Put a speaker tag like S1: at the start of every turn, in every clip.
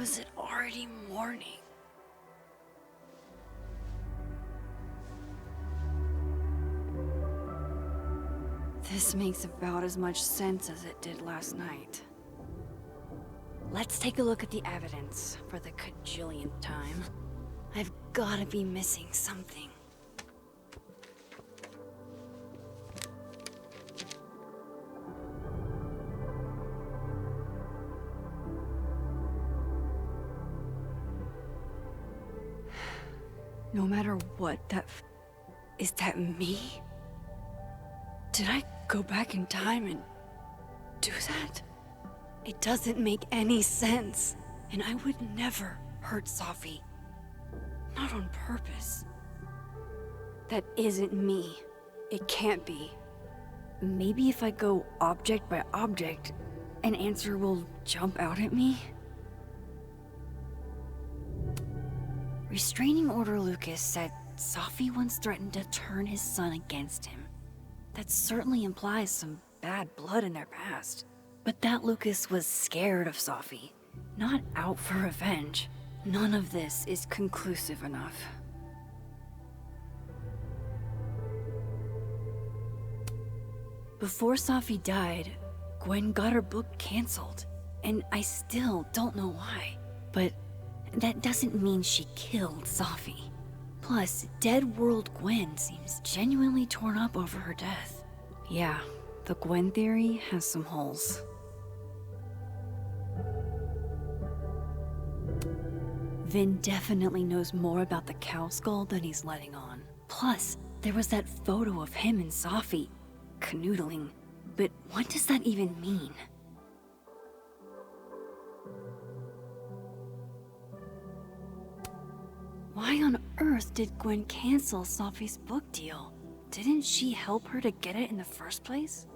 S1: was it already morning? This makes about as much sense as it did last night. Let's take a look at the evidence for the cajillionth time. I've gotta be missing something. No matter what, is that me? Did I go back in time and do that? It doesn't make any sense. And I would never hurt Safi. Not on purpose. That isn't me. It can't be. Maybe if I go object by object, an answer will jump out at me? Restraining Order Lucas said Safi once threatened to turn his son against him. That certainly implies some bad blood in their past. But that Lucas was scared of Safi, not out for revenge. None of this is conclusive enough. Before Safi died, Gwen got her book canceled, and I still don't know why. But that doesn't mean she killed Safi. Plus, Dead World Gwen seems genuinely torn up over her death. Yeah, the Gwen theory has some holes. Vin definitely knows more about the cow skull than he's letting on. Plus, there was that photo of him and Safi canoodling. But what does that even mean? Why on earth did Gwen cancel Safi's book deal? Didn't she help her to get it in the first place?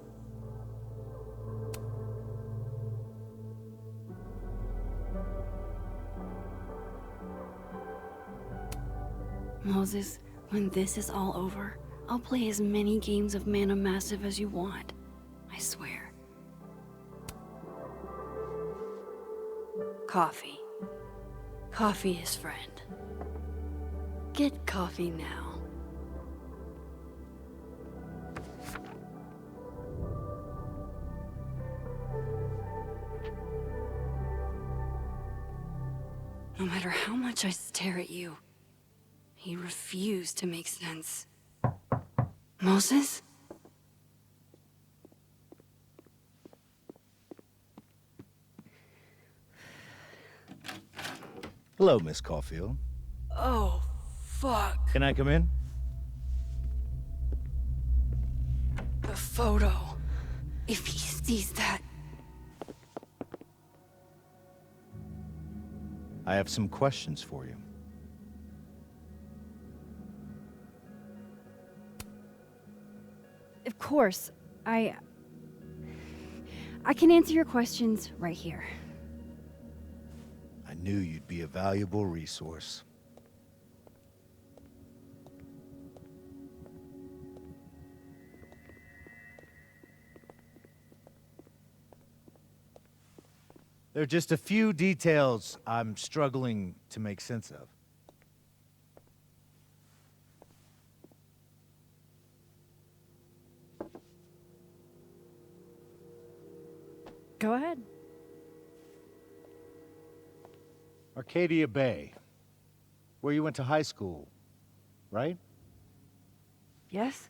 S1: Moses, when this is all over, I'll play as many games of Mana Massive as you want. I swear. Coffee. Coffee is friend. Get coffee now. No matter how much I stare at you, he refused to make sense. Moses?
S2: Hello, Miss Caulfield.
S1: Oh, fuck.
S2: Can I come in?
S1: The photo. If he sees that...
S2: I have some questions for you.
S1: Of course, I can answer your questions right here.
S2: I knew you'd be a valuable resource. There are just a few details I'm struggling to make sense of.
S1: Go ahead.
S2: Arcadia Bay, where you went to high school, right?
S1: Yes?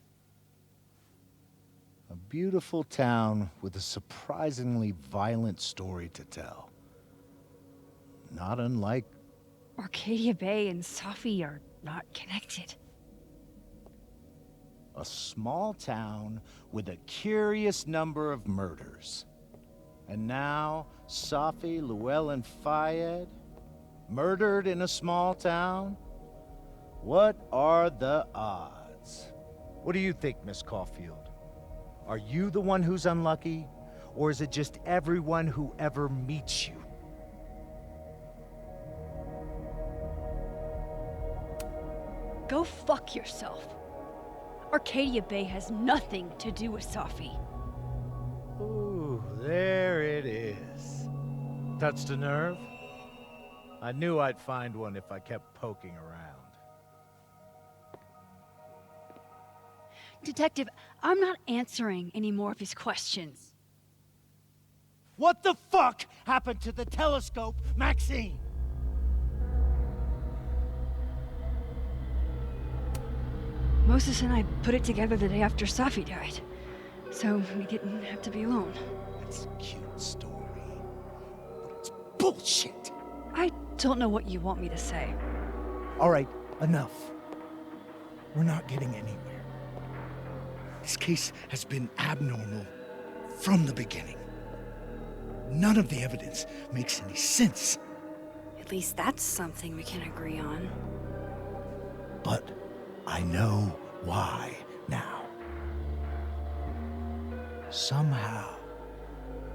S2: A beautiful town with a surprisingly violent story to tell. Not unlike...
S1: Arcadia Bay and Safi are not connected.
S2: a small town with a curious number of murders. And now, Safi, Llewellyn Fayed, murdered in a small town? What are the odds? What do you think, Miss Caulfield? Are you the one who's unlucky? Or is it just everyone who ever meets you?
S1: Go fuck yourself. Arcadia Bay has nothing to do with Safi.
S2: Ooh, there it is. Touched a nerve? I knew I'd find one if I kept poking around.
S1: Detective, I'm not answering any more of his questions.
S2: What the fuck happened to the telescope, Maxine?
S1: Moses and I put it together the day after Safi died, so we didn't have to be alone.
S2: It's a cute story, but it's bullshit.
S1: I don't know what you want me to say.
S2: All right, enough. We're not getting anywhere. This case has been abnormal from the beginning. None of the evidence makes any sense.
S1: At least that's something we can agree on.
S2: But I know why now. Somehow,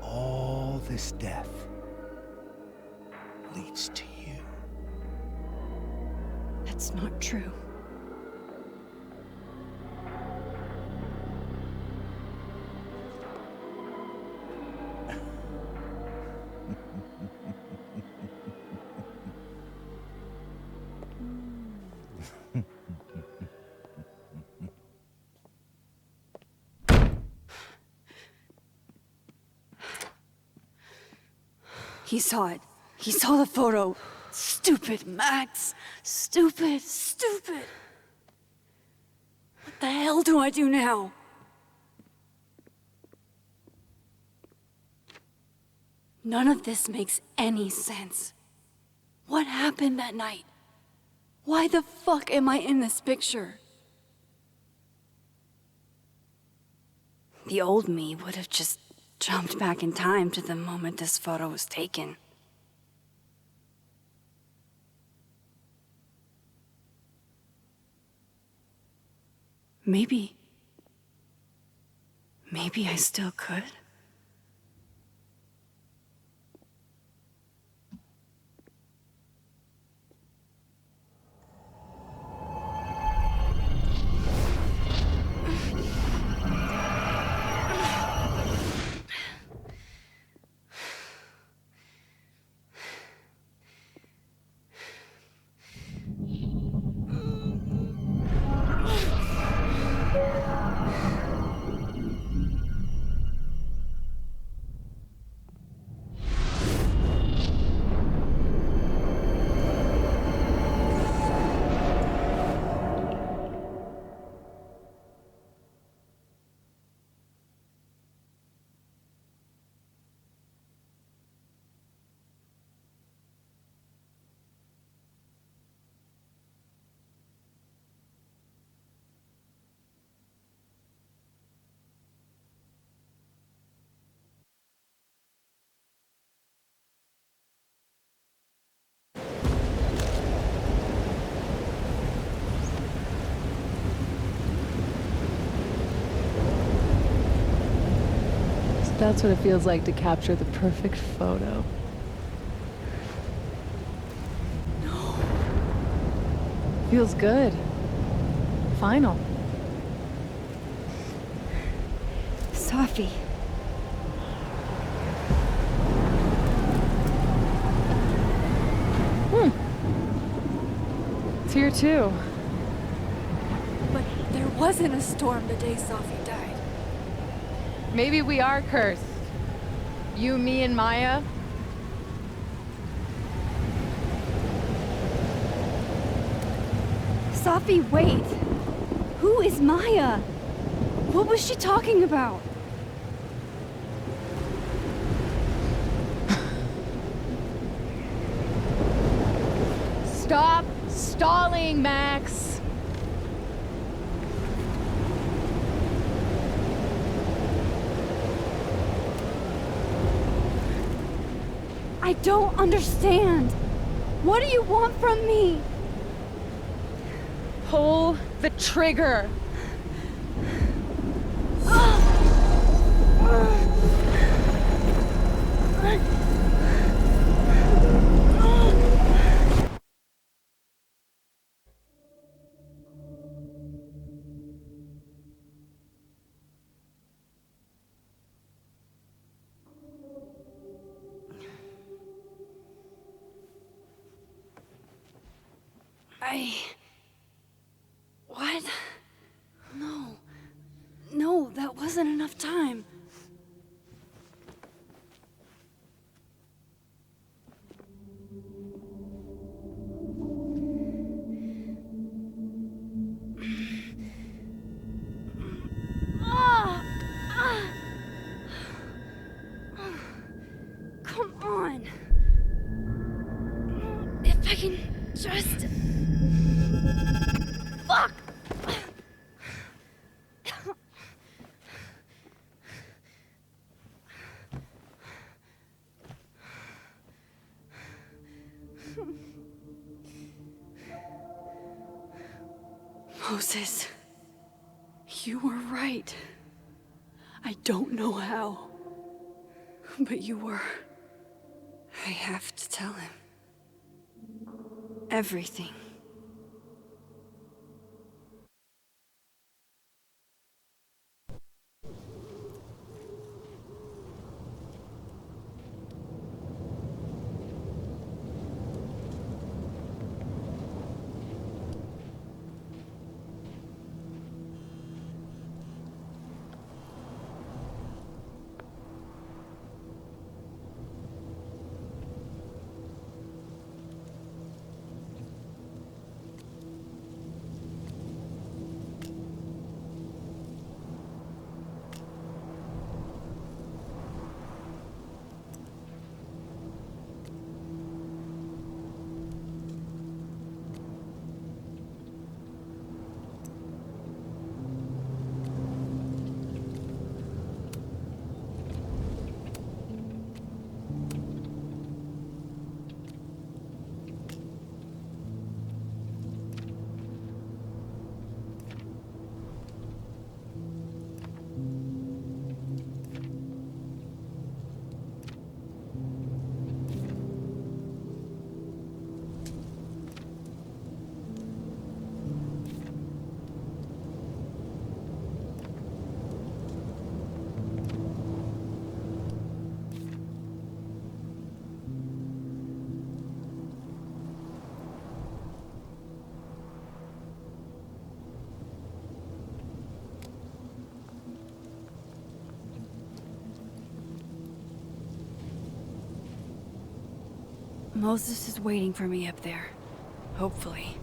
S2: all this death leads to you.
S1: That's not true. He saw it. He saw the photo. Stupid Max. Stupid, stupid. What the hell do I do now? None of this makes any sense. What happened that night? Why the fuck am I in this picture? The old me would have just jumped back in time to the moment this photo was taken. Maybe I still could.
S3: That's what it feels like to capture the perfect photo.
S1: No.
S3: Feels good. Final.
S1: Safi.
S3: It's here too.
S1: But there wasn't a storm the day Safi died.
S3: Maybe we are cursed. You, me, and Maya.
S1: Safi, wait. Who is Maya? What was she talking about?
S3: Stop stalling, Max.
S1: I don't understand. What do you want from me?
S3: Pull the trigger.
S1: What? No. No, that wasn't enough time. Come on. If I can just... Fuck! Moses, you were right. I don't know how, but you were. I have to tell him. Everything. Moses is waiting for me up there. Hopefully.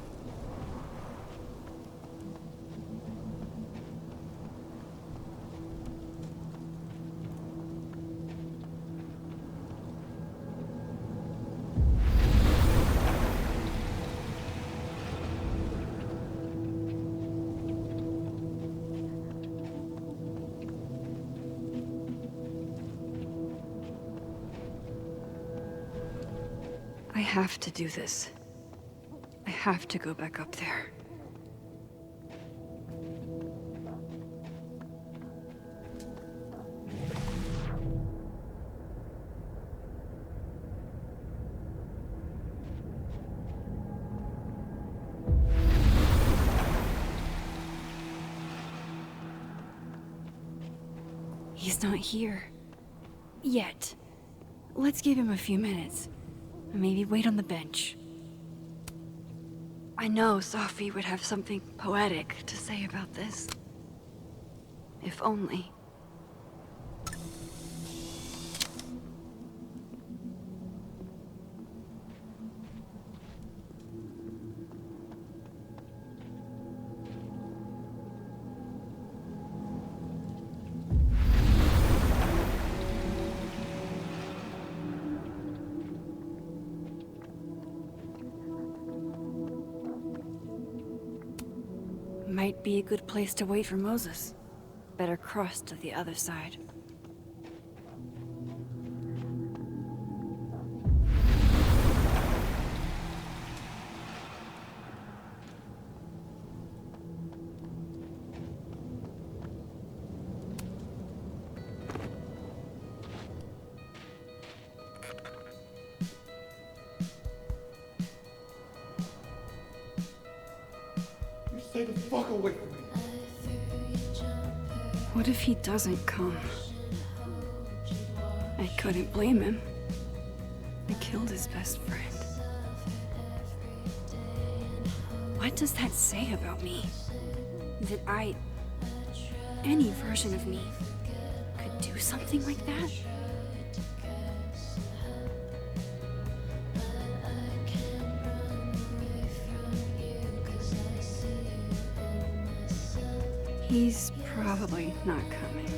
S1: I have to do this. I have to go back up there. He's not here. Yet. Let's give him a few minutes. Maybe wait on the bench. I know Safi would have something poetic to say about this. If only. Might be a good place to wait for Moses. Better cross to the other side.
S4: Stay the fuck away from me.
S1: What if he doesn't come? I couldn't blame him. I killed his best friend. What does that say about me? That any version of me, could do something like that? He's probably not coming.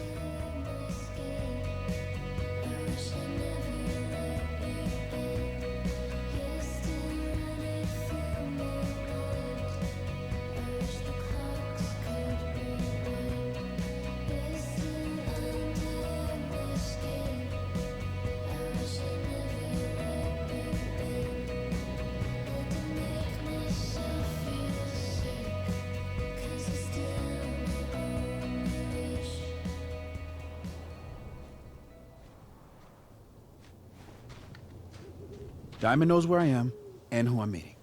S5: Diamond knows where I am and who I'm meeting.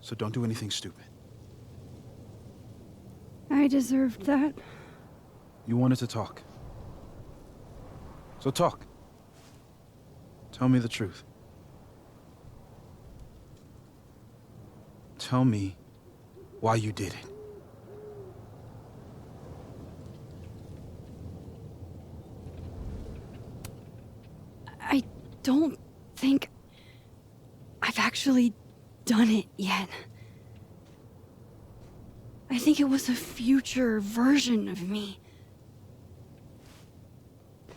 S5: So don't do anything stupid.
S1: I deserved that.
S5: You wanted to talk. So talk. Tell me the truth. Tell me why you did it.
S1: I don't think I've actually done it yet. I think it was a future version of me.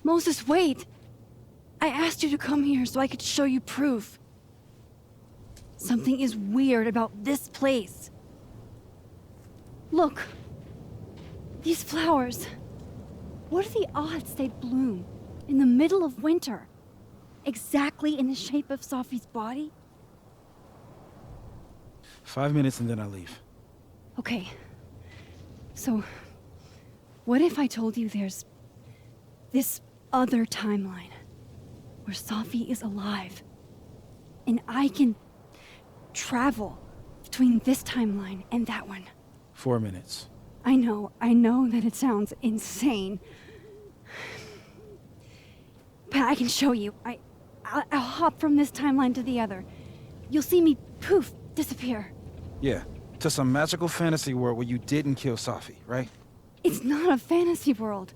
S1: Moses, wait! I asked you to come here so I could show you proof. Something is weird about this place. Look. These flowers. What are the odds they bloom in the middle of winter? Exactly in the shape of Sophie's body?
S5: 5 minutes and then I leave.
S1: Okay. So, what if I told you there's this other timeline where Sophie is alive and I can travel between this timeline and that one?
S5: 4 minutes.
S1: I know that it sounds insane. But I can show you. I'll hop from this timeline to the other. You'll see me, poof, disappear.
S5: Yeah, to some magical fantasy world where you didn't kill Safi, right?
S1: It's not a fantasy world.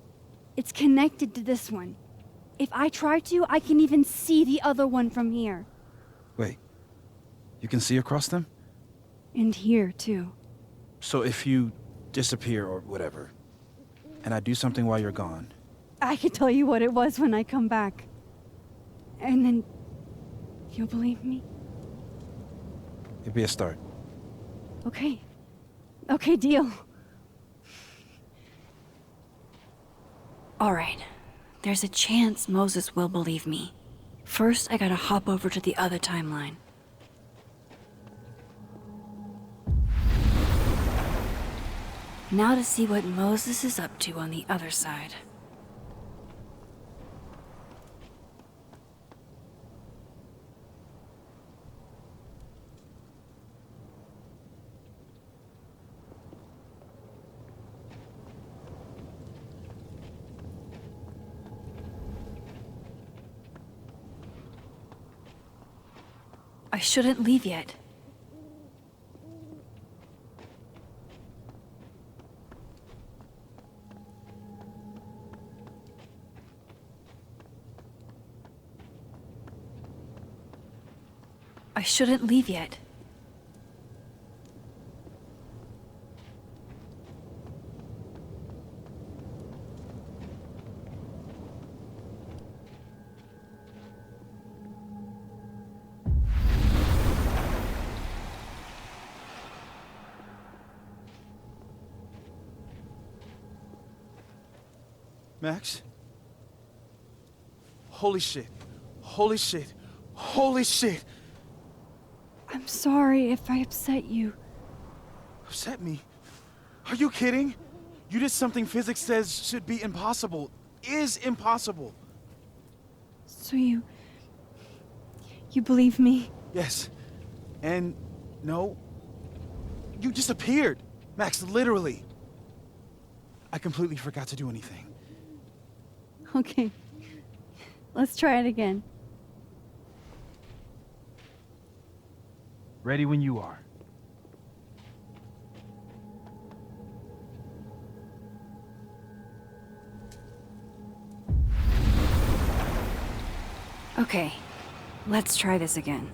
S1: It's connected to this one. If I try to, I can even see the other one from here.
S5: Wait, you can see across them?
S1: And here, too.
S5: So if you disappear or whatever, and I do something while you're gone...
S1: I can tell you what it was when I come back. And then... you'll believe me?
S5: It'd be a start.
S1: Okay. Okay, deal. Alright. There's a chance Moses will believe me. First, I gotta hop over to the other timeline. Now to see what Moses is up to on the other side. I shouldn't leave yet. I shouldn't leave yet.
S5: Max? Holy shit. Holy shit. Holy shit!
S1: I'm sorry if I upset you.
S5: Upset me? Are you kidding? You did something physics says should be impossible. Is impossible.
S1: So you believe me?
S5: Yes. And no. You disappeared. Max, literally. I completely forgot to do anything.
S1: Okay. Let's try it again.
S5: Ready when you are.
S1: Okay, let's try this again.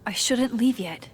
S1: I shouldn't leave yet.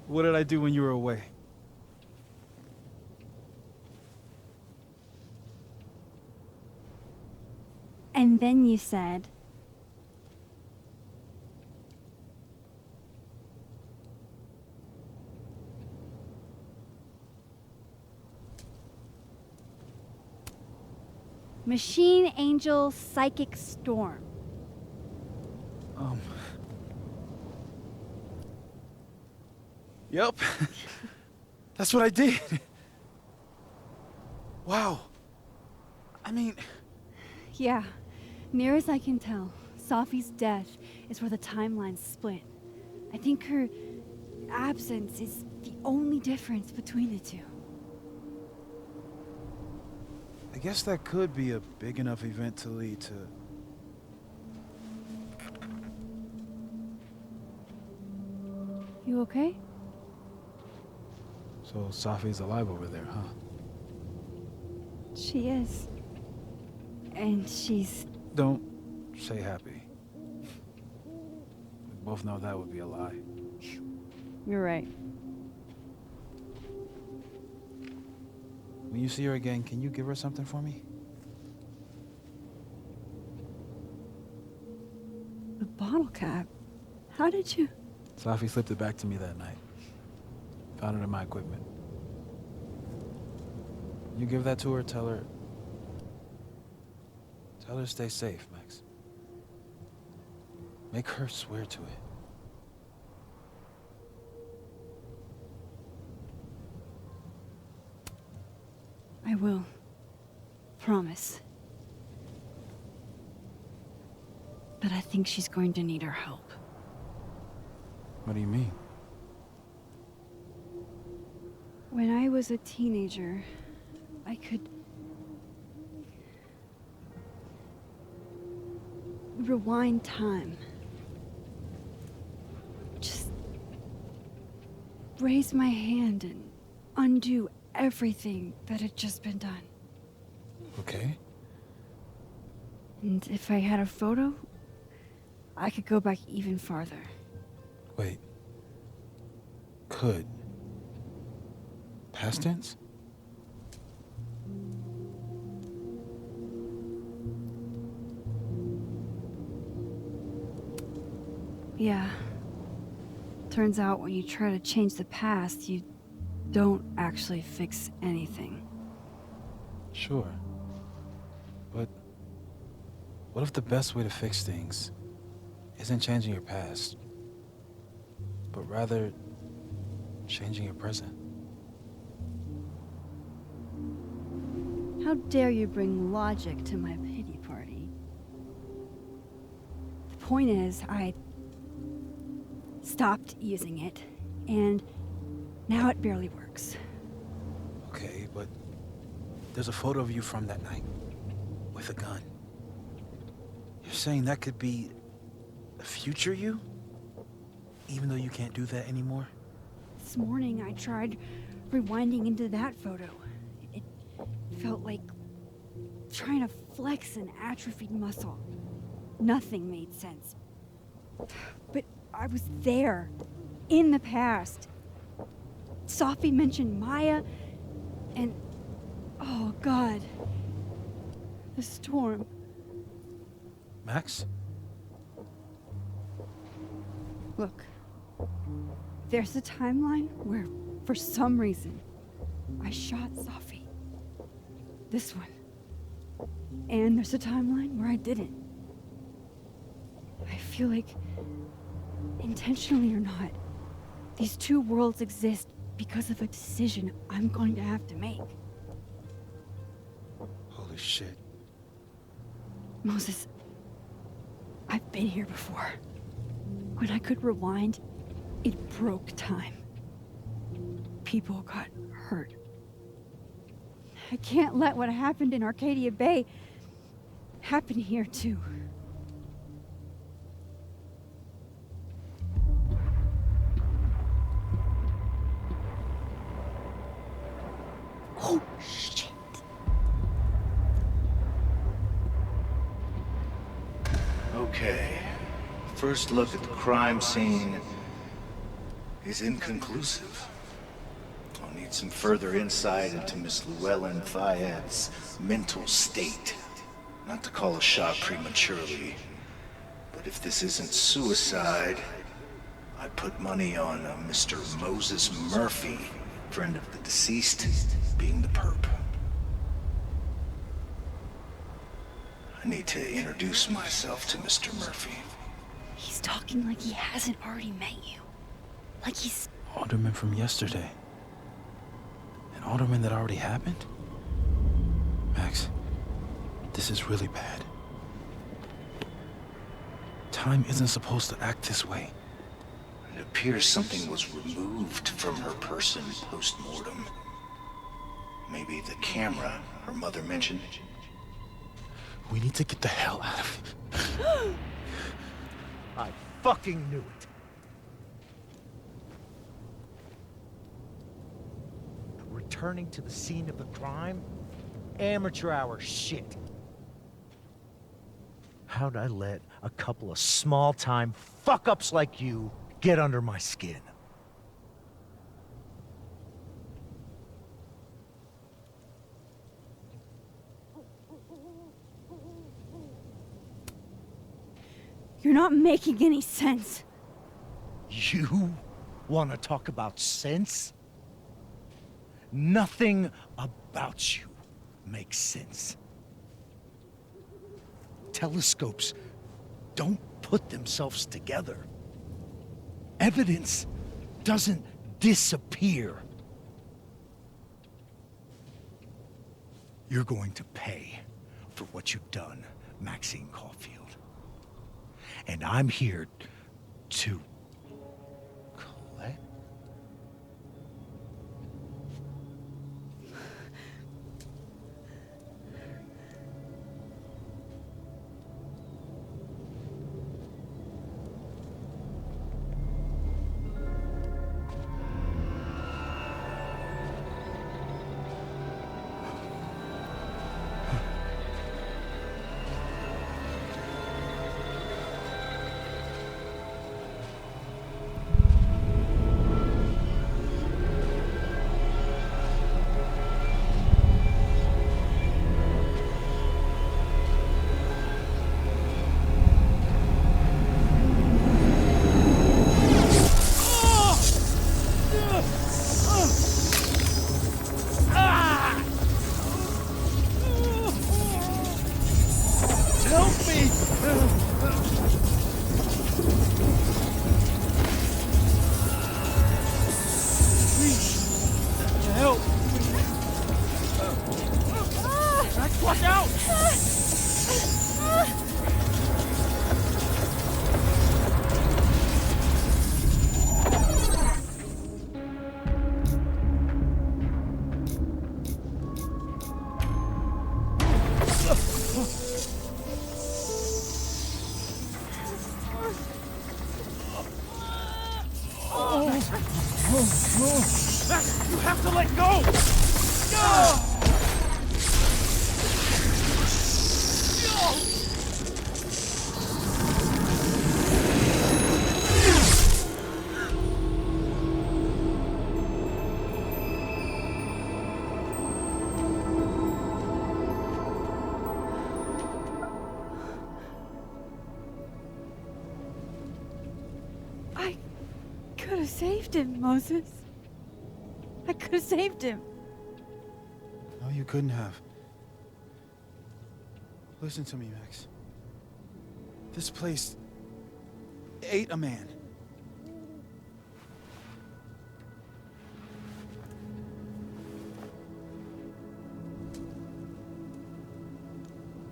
S5: What did I do when you were away?
S1: And then you said... Machine Angel Psychic Storm.
S5: Yep. That's what I did. Wow. I mean...
S1: Yeah, near as I can tell, Safi's death is where the timelines split. I think her absence is the only difference between the two.
S5: I guess that could be a big enough event to lead to...
S1: You okay?
S5: So Safi's alive over there, huh?
S1: She is. And she's...
S5: Don't say happy. We both know that would be a lie.
S1: You're right.
S5: When you see her again, can you give her something for me?
S1: The bottle cap? How did you...
S5: Safi slipped it back to me that night. Found it in my equipment. You give that to her, tell her to stay safe, Max. Make her swear to it.
S1: I will. Promise. But I think she's going to need our help.
S5: What do you mean?
S1: When I was a teenager, I could... rewind time. Just... raise my hand and undo everything that had just been done.
S5: Okay.
S1: And if I had a photo, I could go back even farther.
S5: Wait. Could. Past tense?
S1: Yeah. Turns out when you try to change the past, you don't actually fix anything.
S5: Sure. But what if the best way to fix things isn't changing your past, but rather changing your present?
S1: How dare you bring logic to my opinion? point is, I stopped using it, and now it barely works.
S5: Okay, but there's a photo of you from that night with a gun. You're saying that could be a future you? Even though you can't do that anymore?
S1: This morning I tried rewinding into that photo. It felt like trying to flex an atrophied muscle. Nothing made sense. But I was there, in the past. Sophie mentioned Maya, and oh God, the storm.
S5: Max?
S1: Look, there's a timeline where, for some reason, I shot Sophie. This one. And there's a timeline where I didn't. I feel like, intentionally or not, these two worlds exist because of a decision I'm going to have to make.
S5: Holy shit.
S1: Moses, I've been here before. When I could rewind, it broke time. People got hurt. I can't let what happened in Arcadia Bay happen here too. Oh, shit.
S2: Okay. First look at the crime scene is inconclusive. I'll need some further insight into Miss Llewellyn Fayette's mental state. Not to call a shot prematurely, but if this isn't suicide, I put money on Mr. Moses Murphy, friend of the deceased, being the perp. I need to introduce myself to Mr. Murphy.
S1: He's talking like he hasn't already met you. Like he's...
S5: Alderman from yesterday. An alderman that already happened? Max, this is really bad. Time isn't supposed to act this way.
S2: It appears something was removed from her person post-mortem. Maybe the camera her mother mentioned.
S5: We need to get the hell out of here.
S2: I fucking knew it. Returning to the scene of the crime? Amateur hour shit. How'd I let a couple of small-time fuck-ups like you get under my skin?
S1: You're not making any sense.
S2: You want to talk about sense? Nothing about you makes sense. Telescopes don't put themselves together. Evidence doesn't disappear. You're going to pay for what you've done, Maxine Caulfield. And I'm here to collect.
S5: Max, you have to let go! No!
S1: I could have saved him, Moses. I could have saved him.
S5: No, you couldn't have. Listen to me, Max. This place ate a man.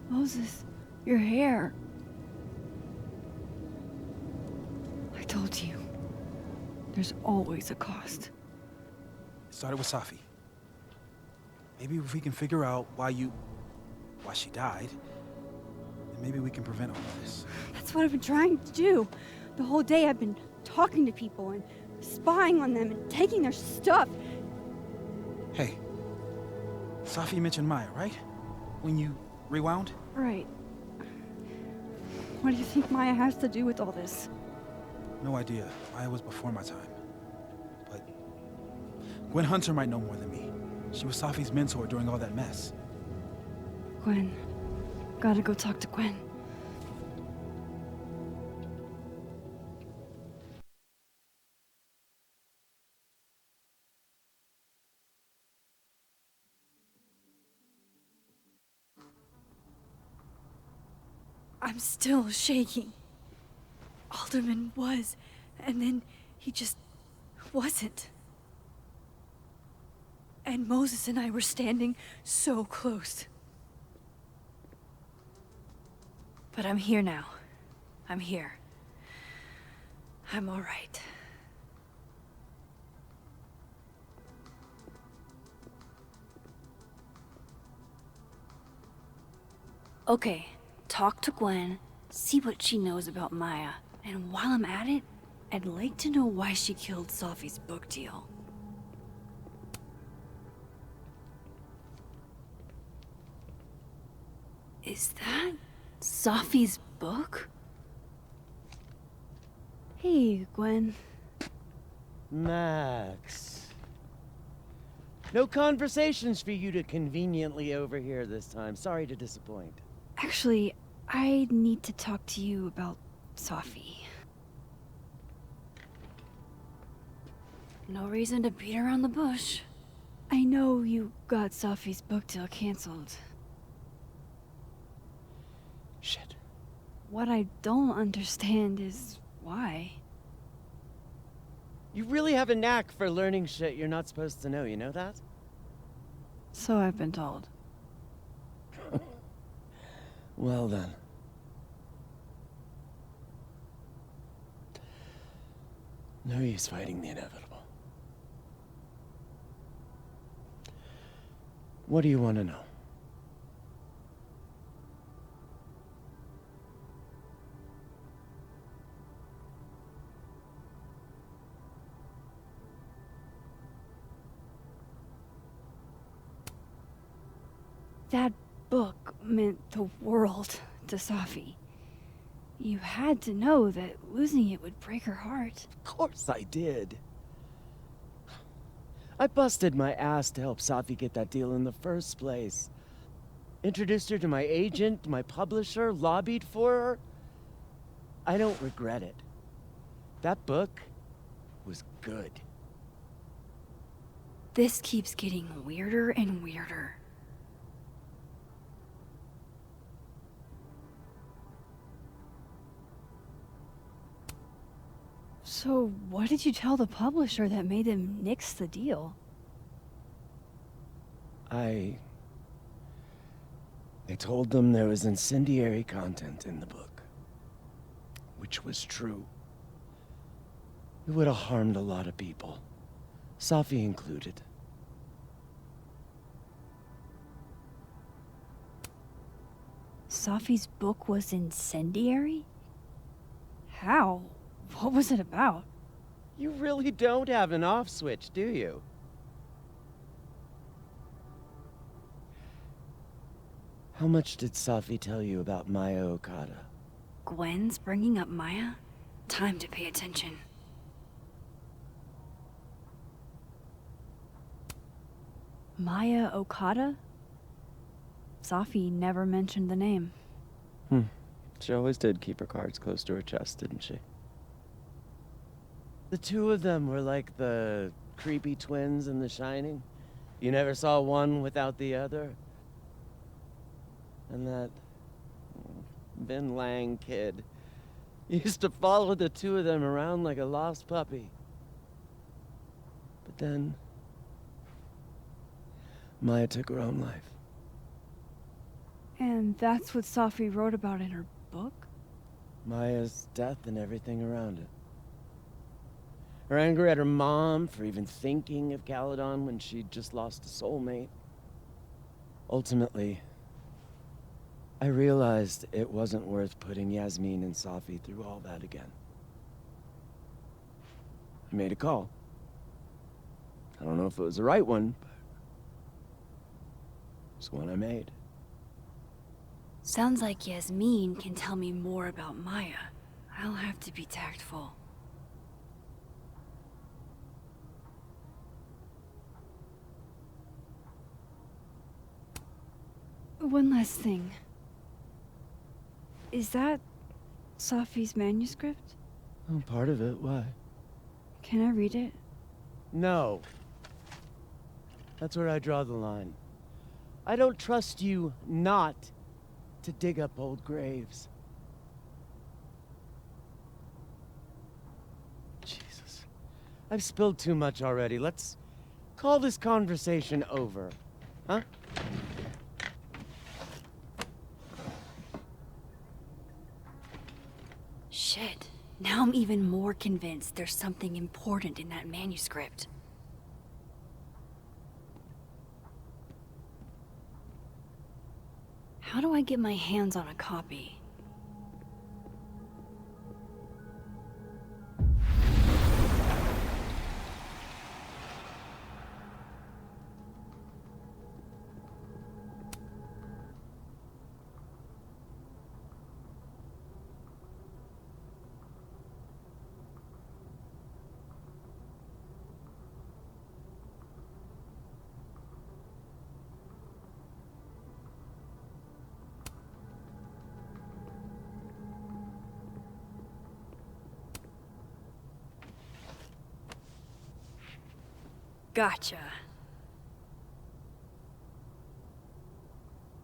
S1: Moses, your hair. I told you. There's always a cost.
S5: It started with Safi. Maybe if we can figure out why she died, then maybe we can prevent all of this.
S1: That's what I've been trying to do. The whole day I've been talking to people and spying on them and taking their stuff.
S5: Hey, Safi mentioned Maya, right? When you rewound?
S1: Right. What do you think Maya has to do with all this?
S5: No idea. Maya was before my time. But Gwen Hunter might know more than me. She was Safi's mentor during all that mess.
S1: Gwen. Gotta go talk to Gwen. I'm still shaking. Alderman was, and then he just wasn't. And Moses and I were standing so close. But I'm here now. I'm here. I'm all right. Okay, talk to Gwen, see what she knows about Maya, and while I'm at it, I'd like to know why she killed Safi's book deal. Is that Safi's book? Hey, Gwen.
S6: Max. No conversations for you to conveniently overhear this time. Sorry to disappoint.
S1: Actually, I need to talk to you about Safi. No reason to beat around the bush. I know you got Safi's book deal canceled.
S6: Shit.
S1: What I don't understand is why.
S6: You really have a knack for learning shit you're not supposed to know, you know that?
S1: So I've been told.
S6: Well then. No use fighting the inevitable. What do you want to know?
S1: That book meant the world to Safi. You had to know that losing it would break her heart.
S6: Of course I did. I busted my ass to help Safi get that deal in the first place. Introduced her to my agent, my publisher, lobbied for her. I don't regret it. That book was good.
S1: This keeps getting weirder and weirder. So, what did you tell the publisher that made them nix the deal?
S6: I told them there was incendiary content in the book. Which was true. It would have harmed a lot of people. Safi included.
S1: Safi's book was incendiary? How? What was it about?
S6: You really don't have an off switch, do you? How much did Safi tell you about Maya Okada?
S1: Gwen's bringing up Maya? Time to pay attention.
S7: Maya Okada? Safi never mentioned the name.
S6: She always did keep her cards close to her chest, didn't she? The two of them were like the creepy twins in The Shining. You never saw one without the other. And that Vin Lang kid used to follow the two of them around like a lost puppy. But then Maya took her own life.
S7: And that's what Safi wrote about in her book?
S6: Maya's death and everything around it. Her anger at her mom for even thinking of Caledon when she'd just lost a soulmate. Ultimately, I realized it wasn't worth putting Yasmin and Safi through all that again. I made a call. I don't know if it was the right one, but it's one I made.
S1: Sounds like Yasmin can tell me more about Maya. I'll have to be tactful.
S7: One last thing. Is that Safi's manuscript?
S6: Oh, part of it. Why?
S7: Can I read it?
S6: No. That's where I draw the line. I don't trust you not to dig up old graves. Jesus. I've spilled too much already. Let's call this conversation over. Huh?
S1: Shit. Now I'm even more convinced there's something important in that manuscript. How do I get my hands on a copy? Gotcha.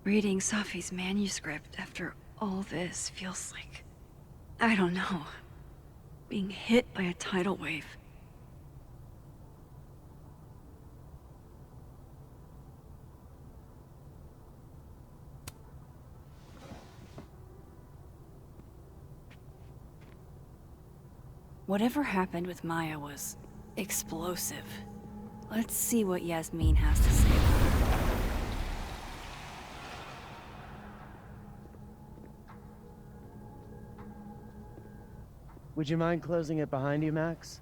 S1: Reading Safi's manuscript after all this feels like, I don't know, being hit by a tidal wave. Whatever happened with Maya was explosive. Let's see what Yasmin has to say about her.
S6: Would you mind closing it behind you, Max?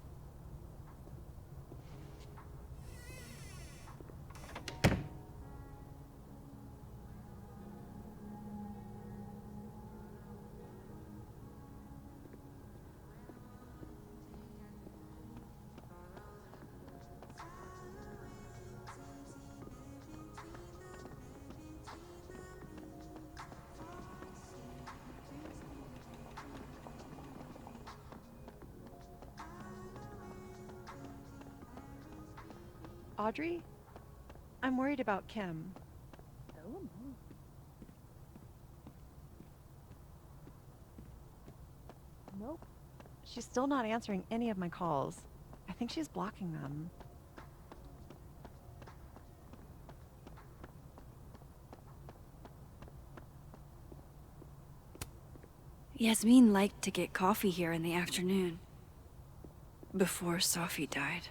S8: Audrey? I'm worried about Kim.
S7: Oh, no. Nope.
S8: She's still not answering any of my calls. I think she's blocking them.
S1: Yasmin liked to get coffee here in the afternoon. Before Safi died.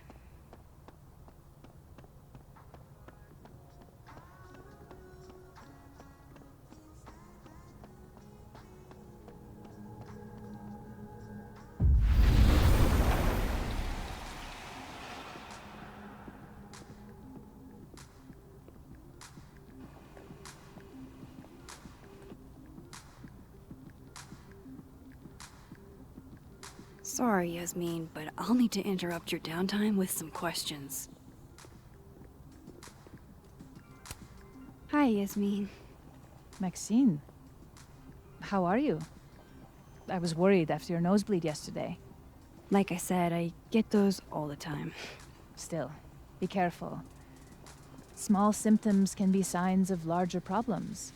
S1: Sorry, Yasmin, but I'll need to interrupt your downtime with some questions. Hi, Yasmin.
S9: Maxine, how are you? I was worried after your nosebleed yesterday.
S1: Like I said, I get those all the time.
S9: Still, be careful. Small symptoms can be signs of larger problems.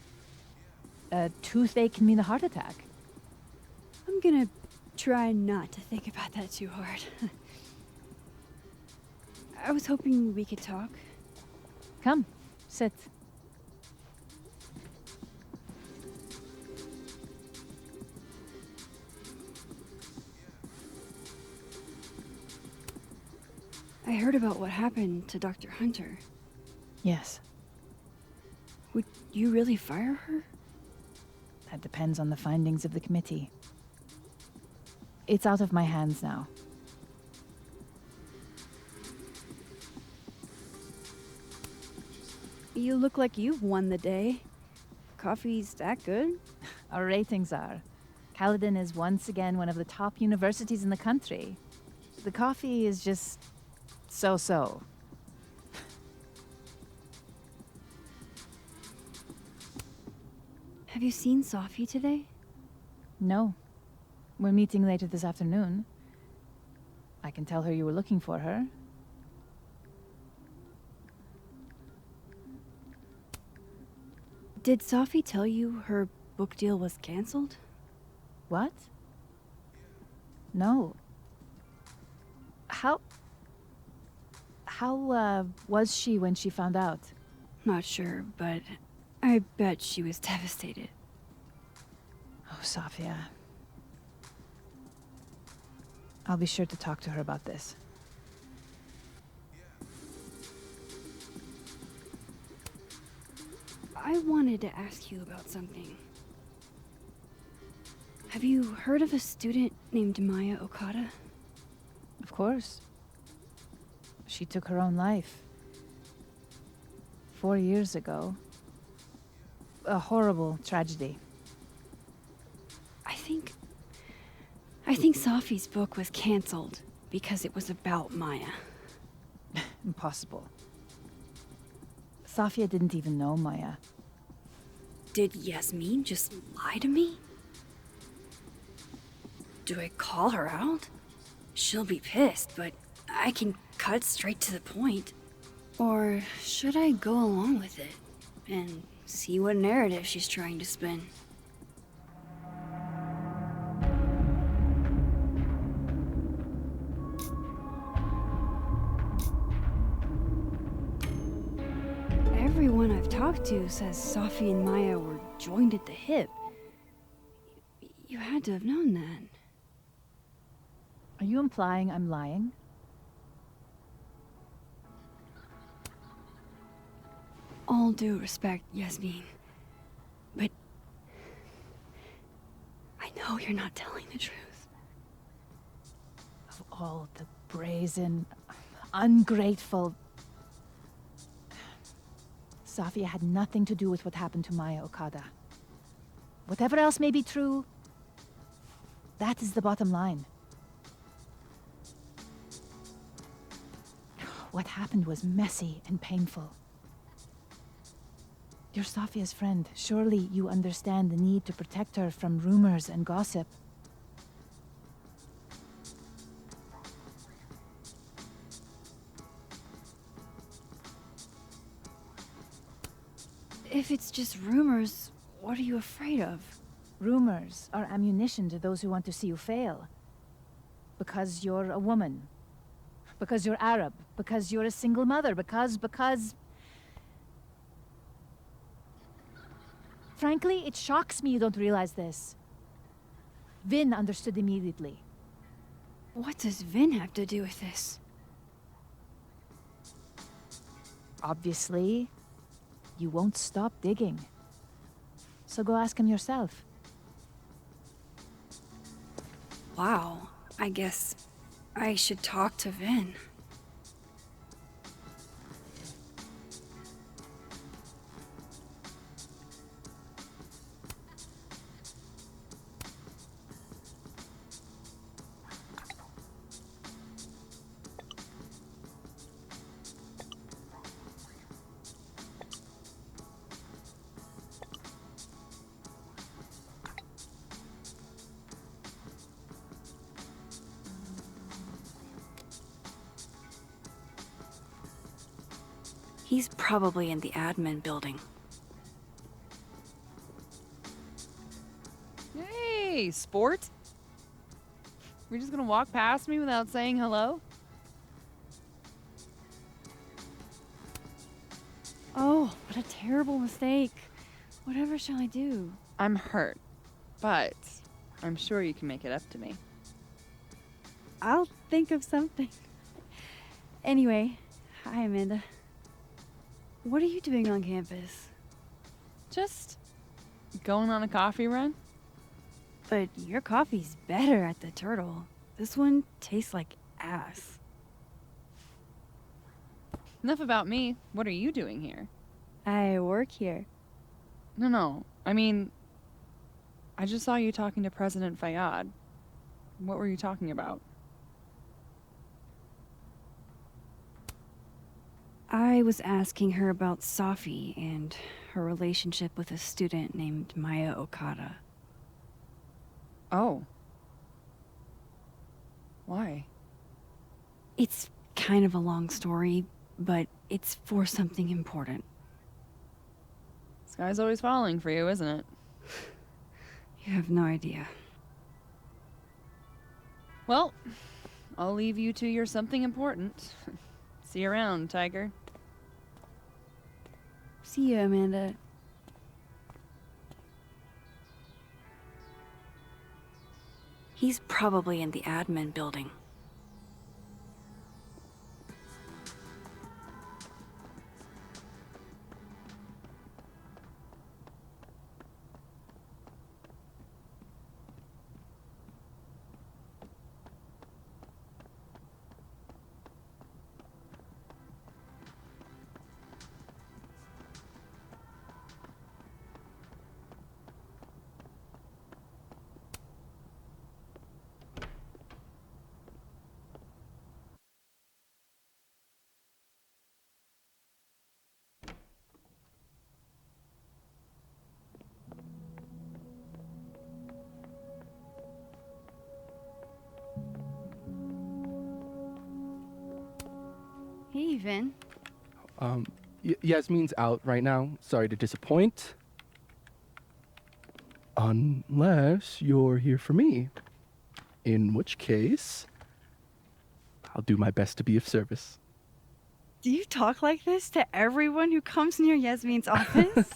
S9: A toothache can mean a heart attack.
S1: I'm gonna try not to think about that too hard. I was hoping we could talk.
S9: Come, sit.
S1: I heard about what happened to Dr. Hunter.
S9: Yes,
S1: Would you really fire her?
S9: that depends on the findings of the committee. It's out of my hands now.
S1: You look like you've won the day. Coffee's that good?
S9: Our ratings are. Caledon is once again one of the top universities in the country. The coffee is just so-so.
S1: Have you seen Sophie today?
S9: No. We're meeting later this afternoon. I can tell her you were looking for her.
S1: Did Sophie tell you her book deal was canceled?
S9: What? No. How was she when she found out?
S1: Not sure, but I bet she was devastated.
S9: Oh, Safia. I'll be sure to talk to her about this.
S1: I wanted to ask you about something. Have you heard of a student named Maya Okada?
S9: Of course. She took her own life. 4 years ago. A horrible tragedy.
S1: I think Sophie's book was canceled because it was about Maya.
S9: Impossible. Safia didn't even know Maya.
S1: Did Yasmin just lie to me? Do I call her out? She'll be pissed, but I can cut straight to the point. Or should I go along with it and see what narrative she's trying to spin? Everyone I've talked to says Sophie and Maya were joined at the hip. You had to have known that.
S9: Are you implying I'm lying?
S1: All due respect, Yasmin. But I know you're not telling the truth.
S9: Of all the brazen, ungrateful... Safia had nothing to do with what happened to Maya Okada. Whatever else may be true, that is the bottom line. What happened was messy and painful. You're Safia's friend. Surely you understand the need to protect her from rumors and gossip.
S1: If it's just rumors, what are you afraid of?
S9: Rumors are ammunition to those who want to see you fail. Because you're a woman. Because you're Arab. Because you're a single mother. Because... Frankly, it shocks me you don't realize this. Vin understood immediately.
S1: What does Vin have to do with this?
S9: Obviously, you won't stop digging. So go ask him yourself.
S1: Wow, I guess I should talk to Vin. He's probably in the admin building.
S3: Hey, sport? We're just gonna walk past me without saying hello?
S7: Oh, what a terrible mistake. Whatever shall I do?
S3: I'm hurt, but I'm sure you can make it up to me.
S7: I'll think of something. Anyway, hi, Amanda. What are you doing on campus?
S3: Just going on a coffee run?
S7: But your coffee's better at the Turtle. This one tastes like ass.
S3: Enough about me. What are you doing here?
S7: I work here.
S3: No. I mean, I just saw you talking to President Fayyad. What were you talking about?
S7: I was asking her about Safi and her relationship with a student named Maya Okada.
S3: Oh. Why?
S7: It's kind of a long story, but it's for something important.
S3: Sky's always falling for you, isn't it?
S7: You have no idea.
S3: Well, I'll leave you to your something important. See you around, Tiger.
S7: See you, Amanda.
S1: He's probably in the admin building.
S7: Hey, Vin.
S10: Yasmin's out right now. Sorry to disappoint. Unless you're here for me. In which case, I'll do my best to be of service.
S7: Do you talk like this to everyone who comes near Yasmin's office?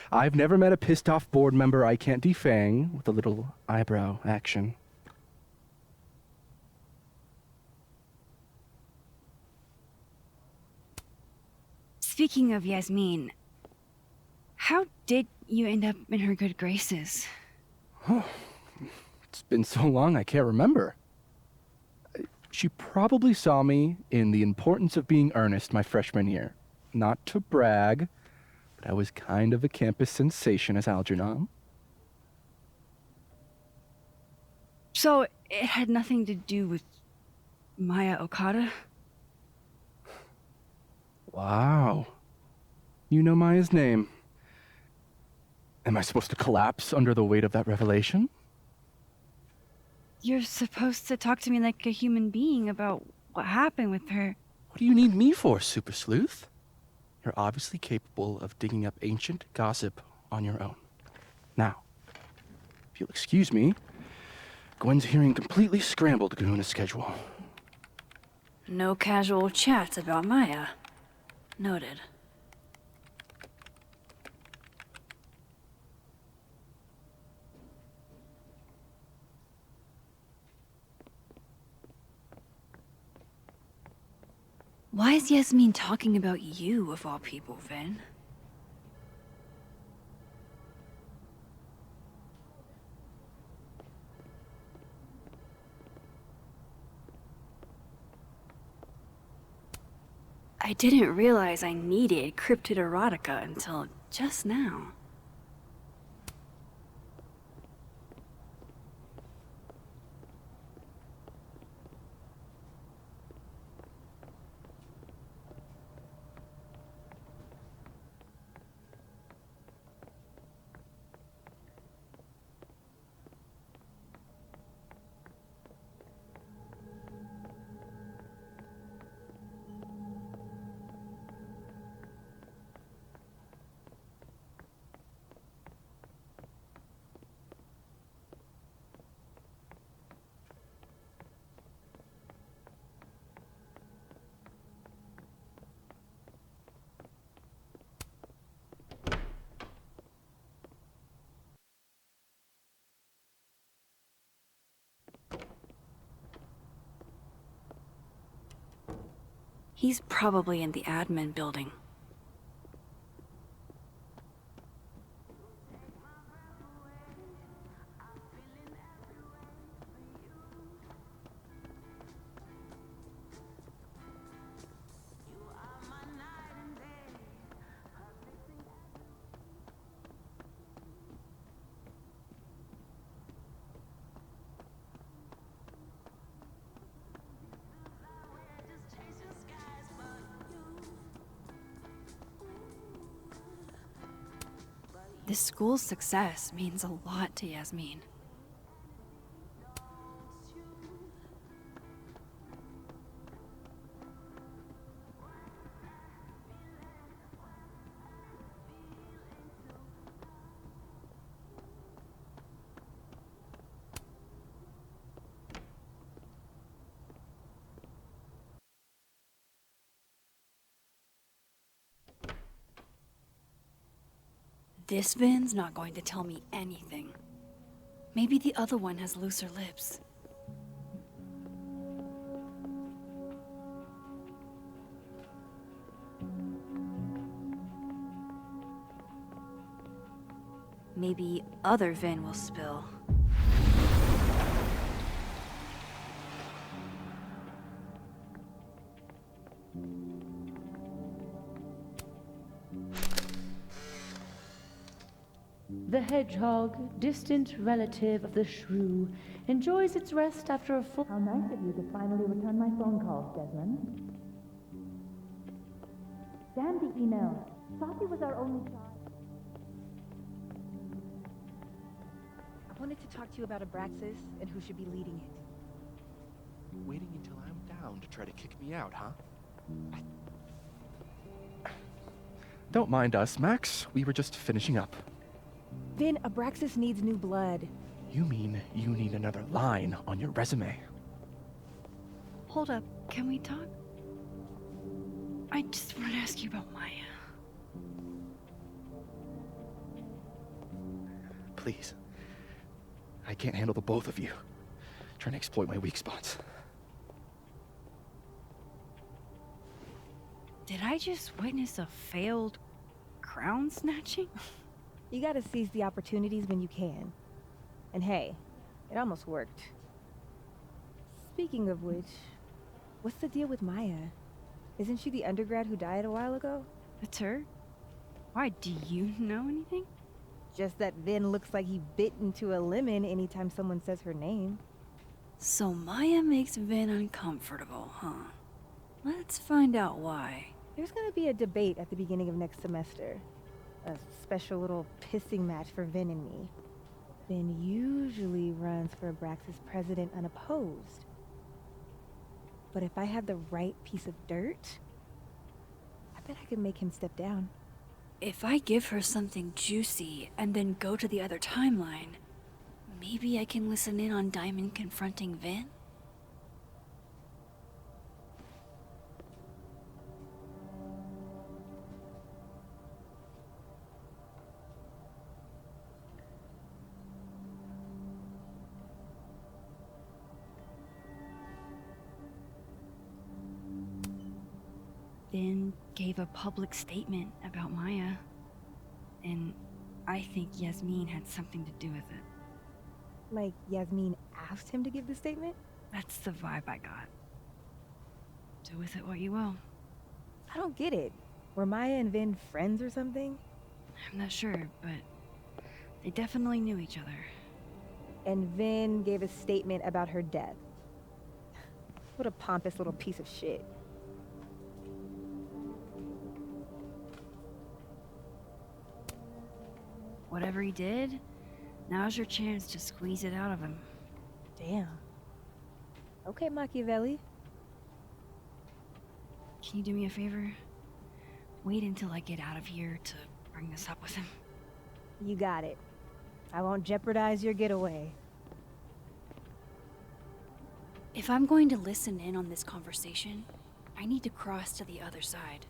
S10: I've never met a pissed off board member I can't defang with a little eyebrow action.
S7: Speaking of Yasmin, how did you end up in her good graces?
S10: It's been so long I can't remember. She probably saw me in The Importance of Being Earnest my freshman year. Not to brag, but I was kind of a campus sensation as Algernon.
S7: So it had nothing to do with Maya Okada?
S10: Wow. You know Maya's name. Am I supposed to collapse under the weight of that revelation?
S7: You're supposed to talk to me like a human being about what happened with her.
S10: What do you need me for, Super Sleuth? You're obviously capable of digging up ancient gossip on your own. Now, if you'll excuse me, Gwen's hearing completely scrambled Kahuna schedule.
S1: No casual chats about Maya. Noted. Why is Yasmin talking about you, of all people, Vin? I didn't realize I needed cryptid erotica until just now. He's probably in the admin building. This school's success means a lot to Yasmin. This Vin's not going to tell me anything. Maybe the other one has looser lips. Maybe other Vin will spill.
S11: The hedgehog, distant relative of the shrew, enjoys its rest after a full— How nice of you to finally return my phone calls, Desmond. Damn the email. Safi was our only child.
S12: I wanted to talk to you about Abraxas and who should be leading it.
S10: Waiting until I'm down to try to kick me out, huh? Don't mind us, Max. We were just finishing up.
S12: Vin, Abraxas needs new blood.
S10: You mean you need another line on your resume?
S1: Hold up, can we talk? I just want to ask you about Maya.
S10: Please. I can't handle the both of you. Trying to exploit my weak spots.
S1: Did I just witness a failed crown snatching?
S12: You gotta seize the opportunities when you can. And hey, it almost worked. Speaking of which, what's the deal with Maya? Isn't she the undergrad who died a while ago?
S1: That's her? Why, do you know anything?
S12: Just that Vin looks like he bit into a lemon anytime someone says her name.
S1: So Maya makes Vin uncomfortable, huh? Let's find out why.
S12: There's gonna be a debate at the beginning of next semester. A special little pissing match for Vin and me. Vin usually runs for Abraxas president unopposed. But if I had the right piece of dirt, I bet I could make him step down.
S1: If I give her something juicy and then go to the other timeline, maybe I can listen in on Diamond confronting Vin? Vin gave a public statement about Maya, and I think Yasmin had something to do with it.
S12: Like Yasmin asked him to give the statement?
S1: That's the vibe I got. Do with it what you will.
S12: I don't get it. Were Maya and Vin friends or something?
S1: I'm not sure, but they definitely knew each other.
S12: And Vin gave a statement about her death. What a pompous little piece of shit.
S1: Whatever he did, now's your chance to squeeze it out of him.
S12: Damn. Okay, Machiavelli.
S1: Can you do me a favor? Wait until I get out of here to bring this up with him.
S12: You got it. I won't jeopardize your getaway.
S1: If I'm going to listen in on this conversation, I need to cross to the other side.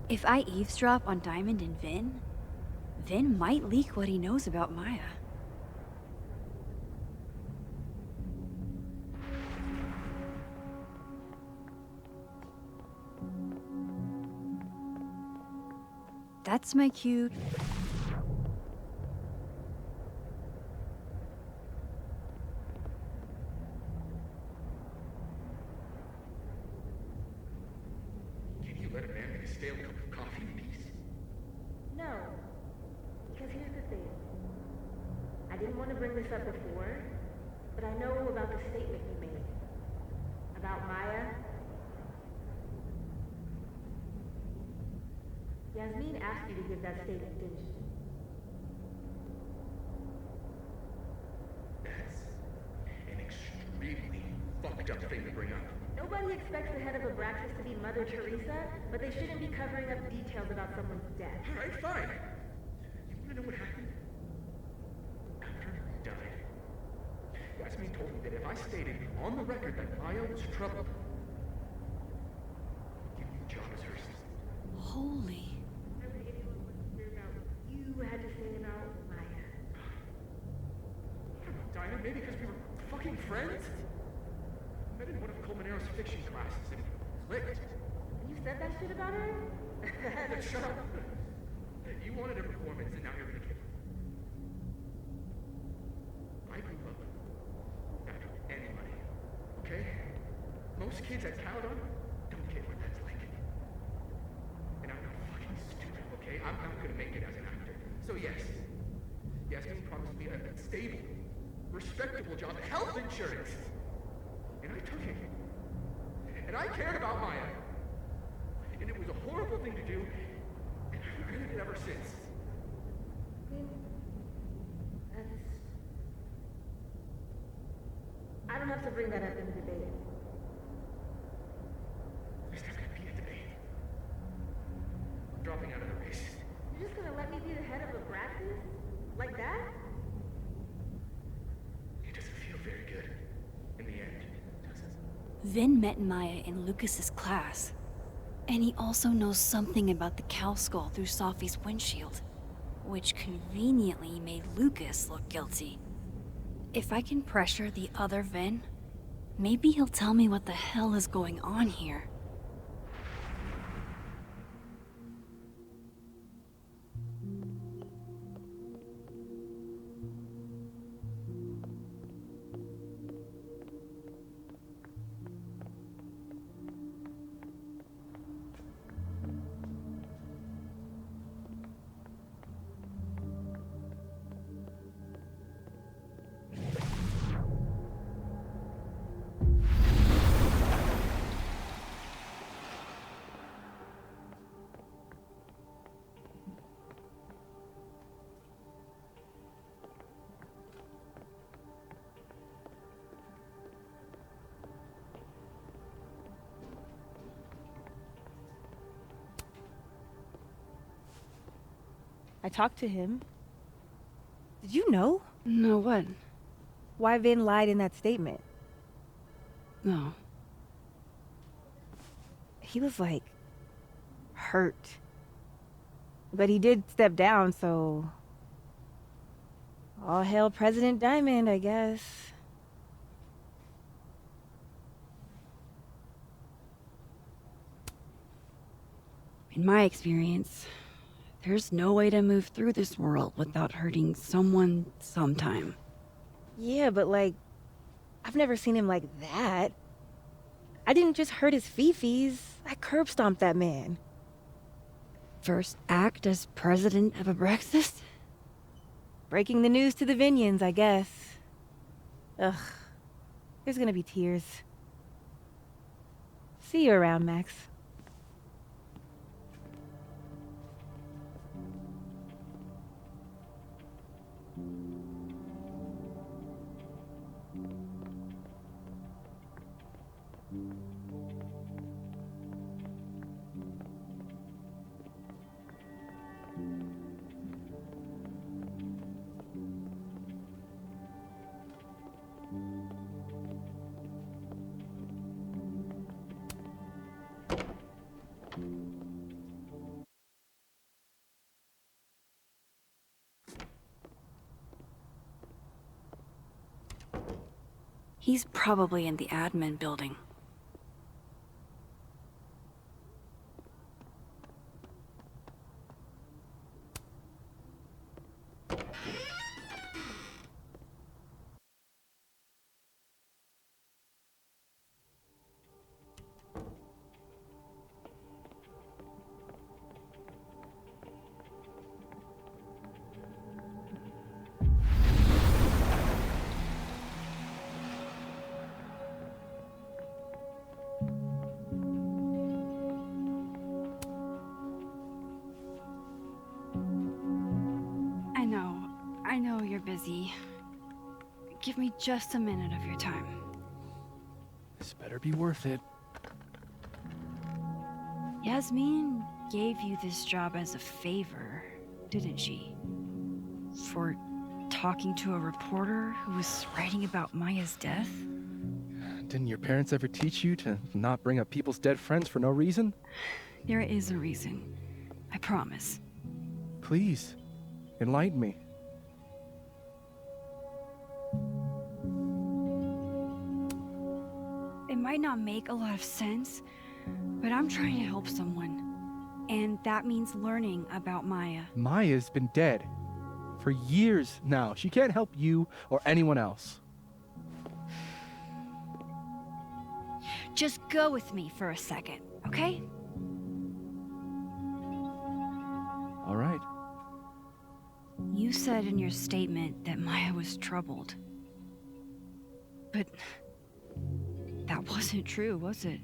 S1: If I eavesdrop on Diamond and Vin, Vin might leak what he knows about Maya. That's my cue.
S4: Can you let a man make a stale cup of coffee in peace?
S11: No. Because here's the thing. I didn't want to bring this up before, but I know about the statement you made. About Maya. Yasmin asked you to give that statement, didn't she?
S4: That's an extremely fucked up thing to bring up.
S11: Nobody expects the head of Abraxas to be Mother Teresa, but they shouldn't be covering up details about someone's death.
S4: Alright, fine. You wanna know what happened? After he died, Yasmin told me that if I stated on the record that Maya was trouble, I'd give you a job as her assistant.
S1: Holy.
S11: You had to say about Maya.
S4: I don't know, Dinah, maybe because we were fucking friends? I met in one of Colmenaro's fiction classes and it clicked.
S11: You said that shit about her?
S4: Shut up. You wanted a performance and now you're gonna give it. I grew up after anybody, okay? Most kids at Caledon don't get what that's like. And I'm not fucking stupid, okay? I'm not gonna make it as an actor. So yes, Yasmin promised me a stable, respectable job, health insurance. And I took it. And I cared about Maya. And it was a horrible thing to do, and I've regretted it ever since.
S11: I don't have to bring that up in the debate.
S4: There's not gonna be a debate. I'm dropping out of the race.
S11: You're just gonna let me be the head of Abraxas? Like that?
S4: It doesn't feel very good in the end, does it?
S1: Vin met Maya in Lucas's class. And he also knows something about the cow skull through Sophie's windshield, which conveniently made Lucas look guilty. If I can pressure the other Vin, maybe he'll tell me what the hell is going on here.
S12: I talked to him. Did you know?
S1: No, what?
S12: Why Vin lied in that statement.
S1: No.
S12: He was like hurt. But he did step down, so all hail President Diamond, I guess.
S1: In my experience, there's no way to move through this world without hurting someone sometime.
S12: Yeah, but like, I've never seen him like that. I didn't just hurt his fifis. I curb stomped that man.
S1: First act as president of Abraxas?
S12: Breaking the news to the Vinians, I guess. Ugh. There's gonna be tears. See you around, Max.
S1: He's probably in the admin building. I know you're busy. Give me just a minute of your time.
S10: This better be worth it.
S1: Yasmin gave you this job as a favor, didn't she? For talking to a reporter who was writing about Maya's death?
S10: Didn't your parents ever teach you to not bring up people's dead friends for no reason?
S1: There is a reason. I promise.
S10: Please, enlighten me.
S1: It might not make a lot of sense, but I'm trying to help someone. And that means learning about Maya.
S10: Maya's been dead for years now. She can't help you or anyone else.
S1: Just go with me for a second, okay?
S10: All right.
S1: You said in your statement that Maya was troubled. But that wasn't true, was it?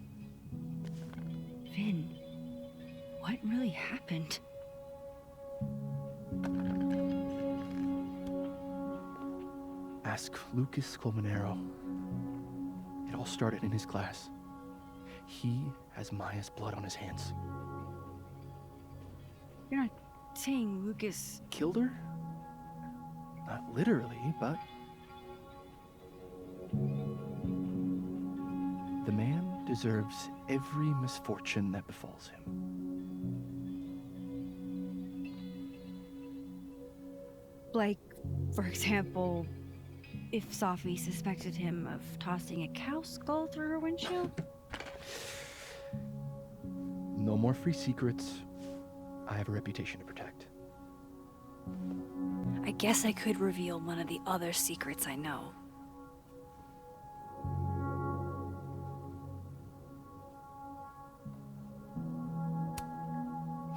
S1: Vin, what really happened?
S10: Ask Lucas Colmenero. It all started in his class. He has Maya's blood on his hands.
S1: You're not saying Lucas
S10: Killed her? Not literally, but... The man deserves every misfortune that befalls him.
S1: Like, for example, if Safi suspected him of tossing a cow skull through her windshield?
S10: No more free secrets. I have a reputation to protect.
S1: I guess I could reveal one of the other secrets I know.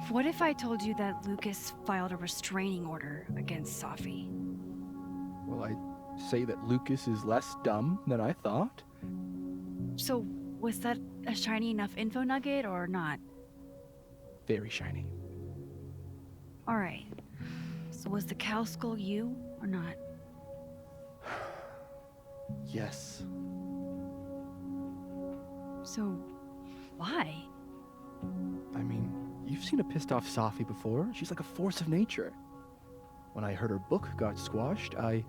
S1: What if I told you that Lucas filed a restraining order against Safi?
S10: Well, I say that Lucas is less dumb than I thought.
S1: So, was that a shiny enough info nugget or not?
S10: Very shiny.
S1: Alright. So was the cow skull you or not?
S10: Yes.
S1: So, why?
S10: I mean, you've seen a pissed off Safi before. She's like a force of nature. When I heard her book got squashed, I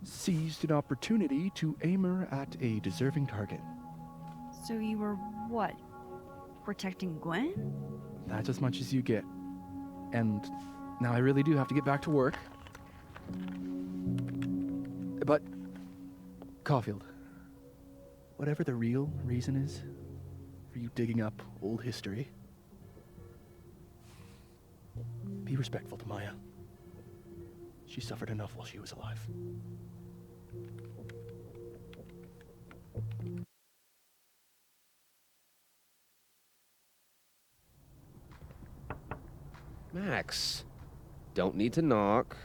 S10: seized an opportunity to aim her at a deserving target.
S1: So you were what? Protecting Gwen?
S10: That's as much as you get. And now I really do have to get back to work. But, Caulfield, whatever the real reason is for you digging up old history, be respectful to Maya. She suffered enough while she was alive.
S13: Max, don't need to knock.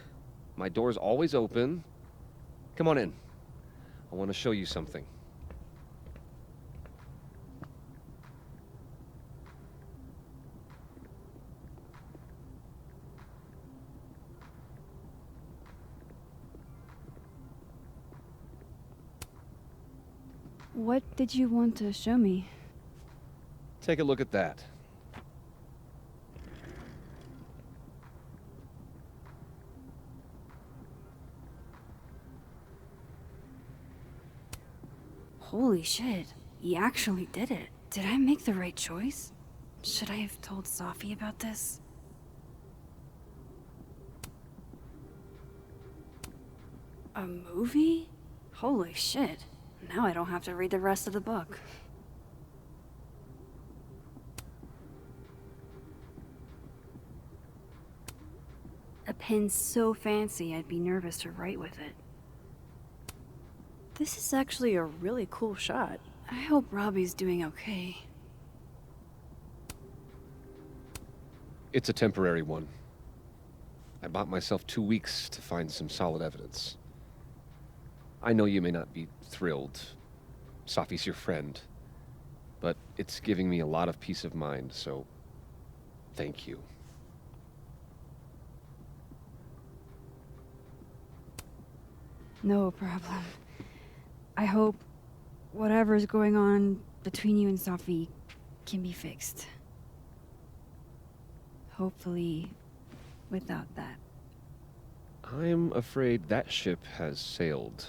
S13: My door's always open. Come on in. I want to show you something.
S1: What did you want to show me?
S13: Take a look at that.
S1: Holy shit, he actually did it. Did I make the right choice? Should I have told Safi about this? A movie? Holy shit.
S7: Now I don't have to read the rest of the book. A pen so fancy I'd be nervous to write with it. This is actually a really cool shot. I hope Robbie's doing okay.
S13: It's a temporary one. I bought myself 2 weeks to find some solid evidence. I know you may not be thrilled. Safi's your friend. But it's giving me a lot of peace of mind, so thank you.
S7: No problem. I hope whatever's going on between you and Safi can be fixed. Hopefully, without that.
S13: I'm afraid that ship has sailed.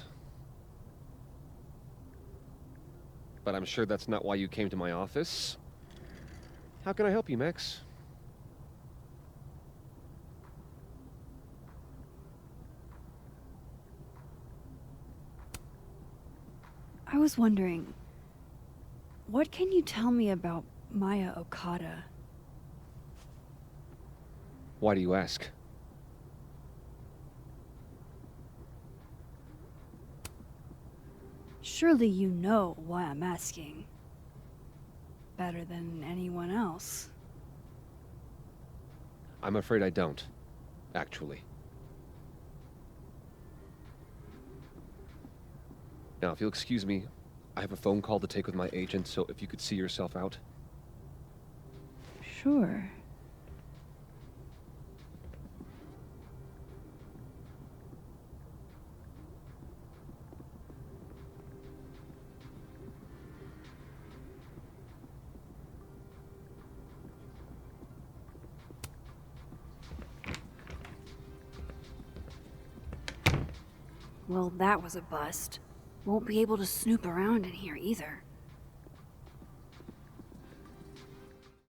S13: But I'm sure that's not why you came to my office. How can I help you, Max?
S7: I was wondering, what can you tell me about Maya Okada?
S13: Why do you ask?
S7: Surely you know why I'm asking. Better than anyone else.
S13: I'm afraid I don't, actually. Now, if you'll excuse me, I have a phone call to take with my agent, so if you could see yourself out.
S7: Sure. Well, that was a bust. Won't be able to snoop around in here either.